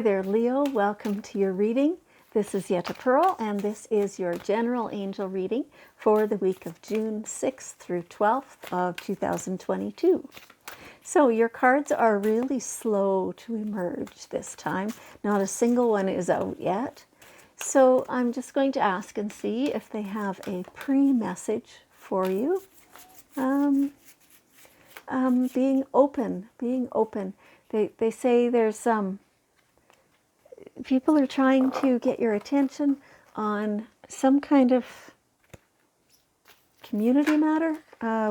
Hi there, Leo. Welcome to your reading. This is Yetta Pearl, and this is your general angel reading for the week of June 6th through 12th of 2022. So your cards are really slow to emerge this time. Not a single one is out yet. So I'm just going to ask and see if they have a pre-message for you. Being open. They say there's people are trying to get your attention on some kind of community matter,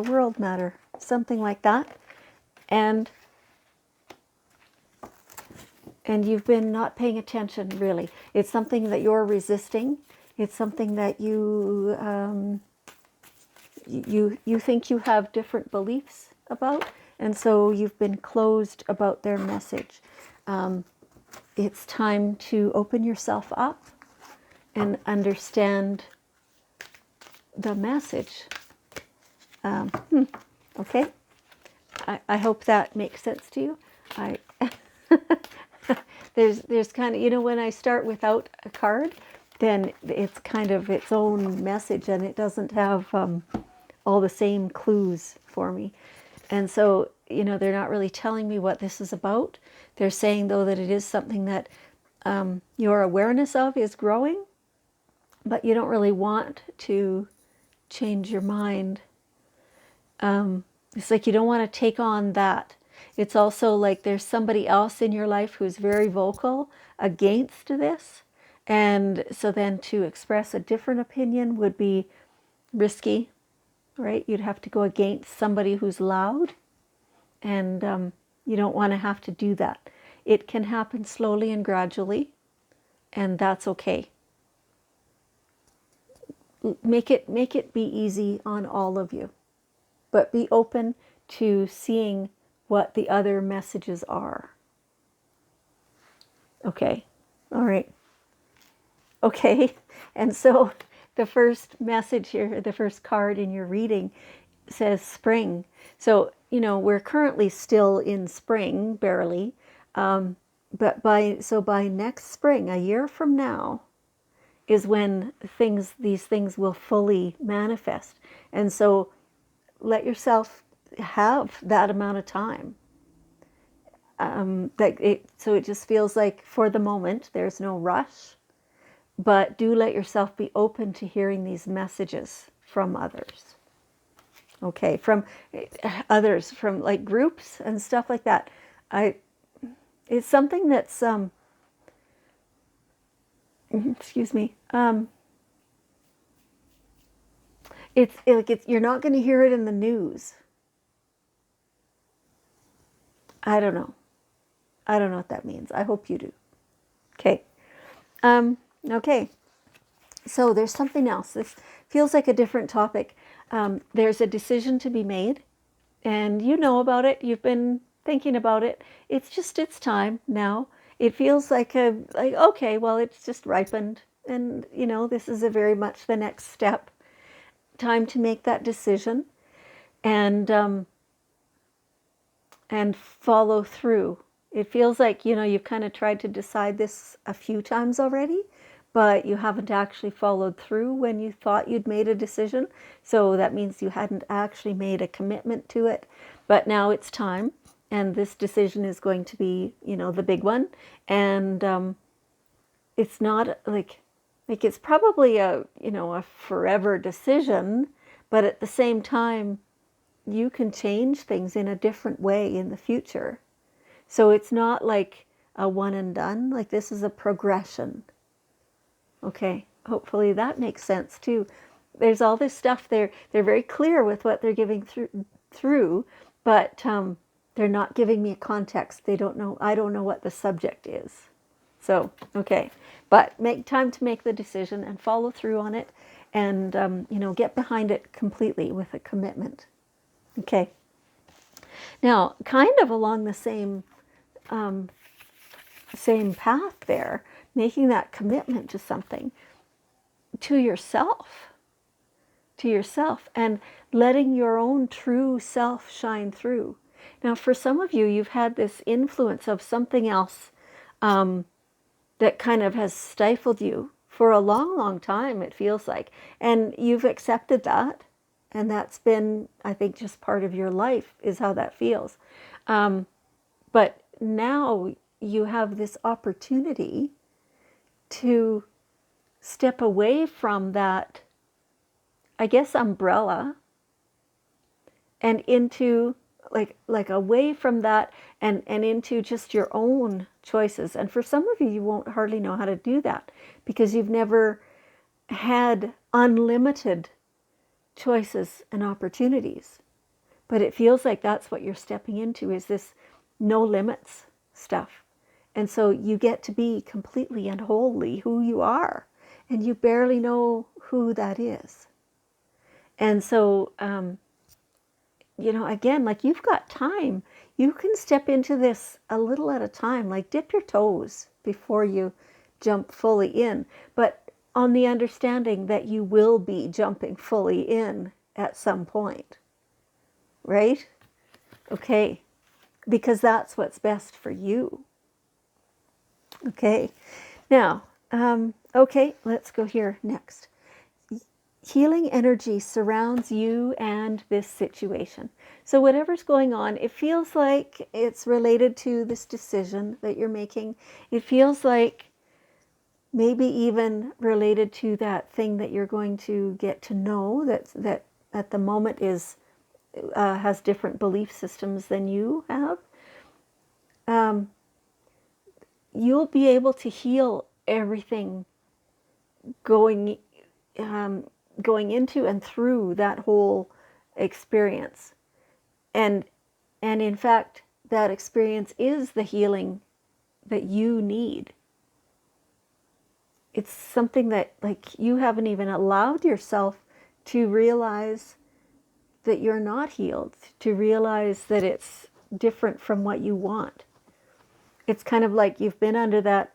world matter, something like that, and you've been not paying attention. Really, it's something that you're resisting. It's something that you think you have different beliefs about, and so you've been closed about their message. It's time to open yourself up and understand the message. Okay, I hope that makes sense to you. There's kind of, when I start without a card, then it's kind of its own message, and it doesn't have all the same clues for me. And so, they're not really telling me what this is about. They're saying, though, that it is something that your awareness of is growing, but you don't really want to change your mind. It's like you don't want to take on that. It's also like there's somebody else in your life who's very vocal against this. And so then to express a different opinion would be risky, right? You'd have to go against somebody who's loud. And you don't want to have to do that. It can happen slowly and gradually, and that's okay. Make it be easy on all of you, but be open to seeing what the other messages are. Okay, all right. Okay, and so the first message here, the first card in your reading says spring. So, we're currently still in spring, barely. But by next spring, a year from now, is when these things will fully manifest. And so let yourself have that amount of time. So it just feels like for the moment, there's no rush, but do let yourself be open to hearing these messages from others. Okay, from others, from like groups and stuff like that. It's something that's excuse me. It's you're not going to hear it in the news. I don't know what that means. I hope you do. Okay. Okay. So there's something else. This feels like a different topic. There's a decision to be made, and you know about it. You've been thinking about it. It's time now. It feels like okay, well, it's just ripened, and this is a very much the next step. Time to make that decision, and follow through. It feels like you've kind of tried to decide this a few times already, but you haven't actually followed through when you thought you'd made a decision. So that means you hadn't actually made a commitment to it. But now it's time, and this decision is going to be, the big one. And it's not like it's probably a forever decision, but at the same time, you can change things in a different way in the future. So it's not like a one and done. Like, this is a progression. Okay, hopefully that makes sense too. There's all this stuff there. They're very clear with what they're giving through, but they're not giving me a context. They don't know. I don't know what the subject is. So, okay, but make time to make the decision and follow through on it, and get behind it completely with a commitment. Okay. Now, kind of along the same path there, making that commitment to something, to yourself, and letting your own true self shine through. Now, for some of you, you've had this influence of something else that kind of has stifled you for a long, long time, it feels like. And you've accepted that. And that's been, I think, just part of your life is how that feels. But now you have this opportunity to step away from that, I guess, umbrella and into like away from that and into just your own choices. And for some of you, you won't hardly know how to do that because you've never had unlimited choices and opportunities. But it feels like that's what you're stepping into, is this no limits stuff. And so you get to be completely and wholly who you are, and you barely know who that is. And so, again, like, you've got time. You can step into this a little at a time, like dip your toes before you jump fully in, but on the understanding that you will be jumping fully in at some point, right? Okay, because that's what's best for you. Okay, now, okay, let's go here next. Healing energy surrounds you and this situation. So whatever's going on, it feels like it's related to this decision that you're making. It feels like maybe even related to that thing that you're going to get to know that at the moment is has different belief systems than you have. You'll be able to heal everything going going into and through that whole experience. And in fact, that experience is the healing that you need. It's something that, like, you haven't even allowed yourself to realize that you're not healed, to realize that it's different from what you want. It's kind of like you've been under that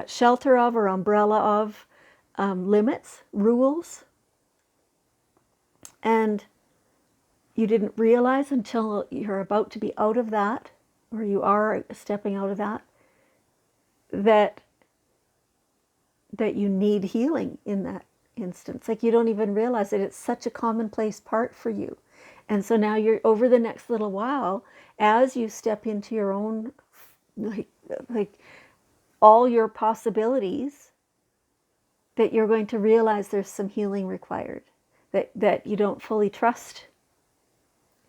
shelter of or umbrella of limits, rules, and you didn't realize until you're about to be out of that, or you are stepping out of that, that you need healing in that instance. Like, you don't even realize that it's such a commonplace part for you. And so now you're, over the next little while, as you step into your own, like all your possibilities, that you're going to realize there's some healing required, that you don't fully trust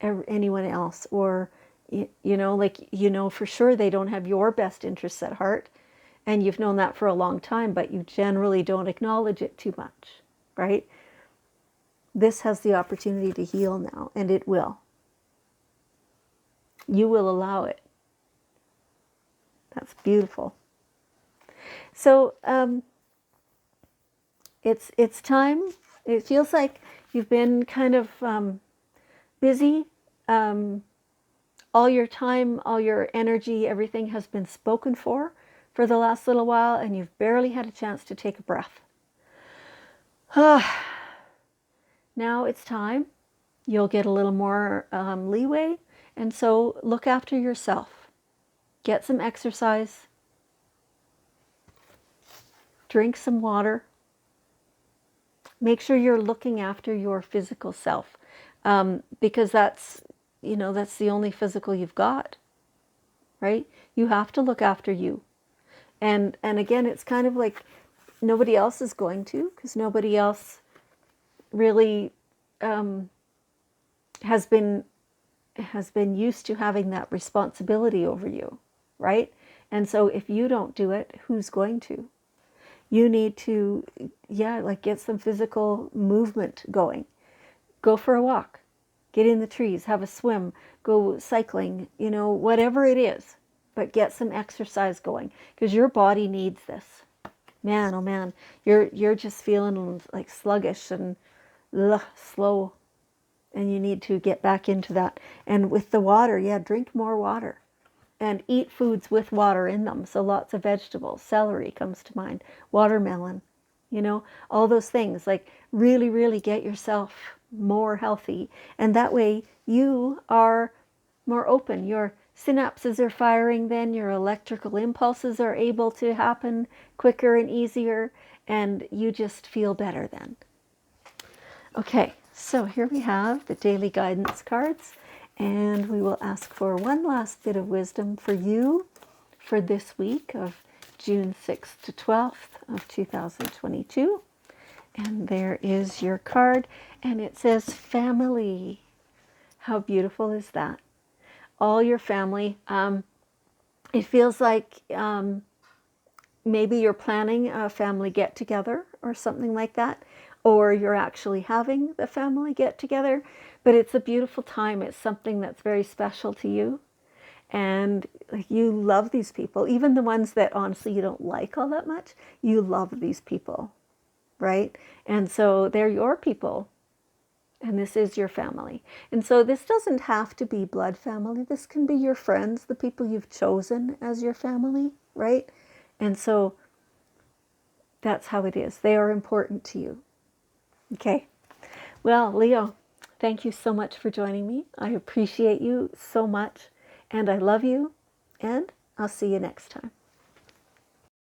anyone else, or for sure they don't have your best interests at heart, and you've known that for a long time, but you generally don't acknowledge it too much, right? This has the opportunity to heal now, and it will. You will allow it. That's beautiful. So it's time. It feels like you've been kind of busy. All your time, all your energy, everything has been spoken for the last little while, and you've barely had a chance to take a breath. Now it's time. You'll get a little more leeway, and so look after yourself. Get some exercise. Drink some water. Make sure you're looking after your physical self, because that's the only physical you've got, right? You have to look after you. And again, it's kind of like nobody else is going to, because nobody else really has been used to having that responsibility over you, right? And so if you don't do it, who's going to? You need to, get some physical movement going. Go for a walk. Get in the trees. Have a swim. Go cycling. Whatever it is. But get some exercise going, because your body needs this. Man, oh man, you're just feeling like sluggish and slow, and you need to get back into that. And with the water, drink more water, and eat foods with water in them. So lots of vegetables. Celery comes to mind. Watermelon, all those things. Like, really, really get yourself more healthy, and that way you are more open. synapses are firing, then your electrical impulses are able to happen quicker and easier, and you just feel better then. Okay, so here we have the daily guidance cards, and we will ask for one last bit of wisdom for you for this week of June 6th to 12th of 2022. And there is your card, and it says family. How beautiful is that? All your family. It feels like maybe you're planning a family get-together or something like that, or you're actually having the family get-together, but it's a beautiful time. It's something that's very special to you, and you love these people, even the ones that honestly you don't like all that much. You love these people, right? And so they're your people, and this is your family. And so this doesn't have to be blood family. This can be your friends, the people you've chosen as your family, right? And so that's how it is. They are important to you. Okay. Well, Leo, thank you so much for joining me. I appreciate you so much, and I love you, and I'll see you next time.